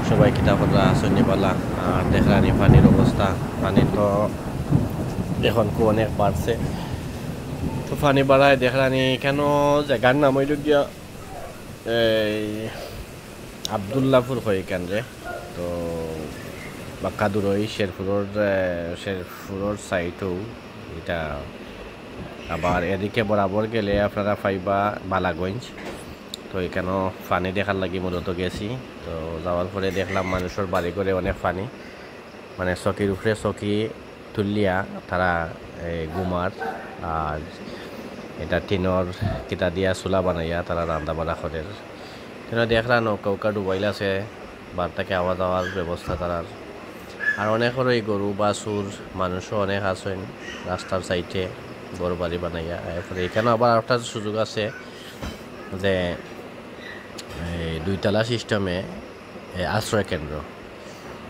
সবাই কিতাবরা শুনিবালা আর দেখলানি পানির অবস্থা। পানি তো এখন অনেক বাড়ছে, তো পানি বাড়ায় দেখলানি কেন জায়গার নাম হইল গিয়া আবদুল্লাপুর হয়ে কেন রে, তো বাক্কাদুর ওই শেরপুরের সাইটও এটা। আবার এদিকে বরাবর গেলে আপনারা পাইবা বালাগঞ্জ। তো এখানে পানি দেখার লাগি মূলত গেছি। তো যাওয়ার পরে দেখলাম মানুষের বাড়ি করে অনেক পানি, মানে চকির উপরে চকি তুলিয়া তারা গুমার আর এটা টিনর কিতা দিয়া চুলা বানাইয়া তারা রান্না বাড়া করে। তেন দেখলাম নৌকা ডুবাইল আছে, বারটাকে আওয়া যাওয়ার ব্যবস্থা তারার। আর অনেকের ওই গরু বাছুর মানুষও অনেক আছেন রাস্তার সাইডে গরু বাড়ি বানাইয়া। এরপরে এখানে আবার একটা সুযোগ আছে যে দুইতলা সিস্টেমে আশ্রয় কেন্দ্র।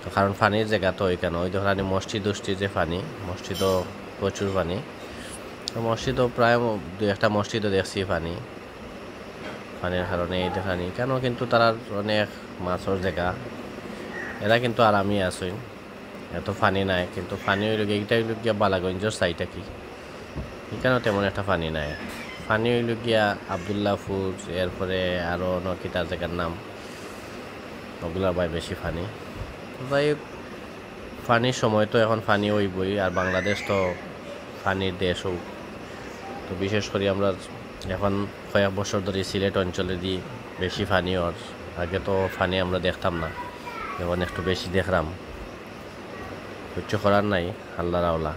তো কারণ পানির জায়গা তো ওইখানে ওই ধরানি মসজিদ যে পানি, মসজিদও প্রচুর পানি। তো মসজিদও প্রায় দুই একটা মসজিদও দেখছি পানির কারণে এই দেখানি কেন। কিন্তু তারা অনেক মাছের জায়গা, এরা কিন্তু আরামই আসেন, এত পানি নাই। কিন্তু পানি হইল এইটা হইল গিয়া বালাগঞ্জের সাইডটা কি এখানেও তেমন একটা পানি নাই। পানি হইল গিয়া আবদুল্লাপুর, এরপরে আরও নকিতার জায়গার নাম, ওগুলো ভাই বেশি পানি। ভাই পানির সময় তো এখন পানি হইবই, আর বাংলাদেশ তো পানির দেশও। তো বিশেষ করে আমরা এখন কয়েক বছর ধরে সিলেট অঞ্চলে দিই বেশি পানি ওর। আগে তো পানি আমরা দেখতাম না, এখন একটু বেশি দেখলাম। কিছু করার নাই, আল্লাহর আওলা।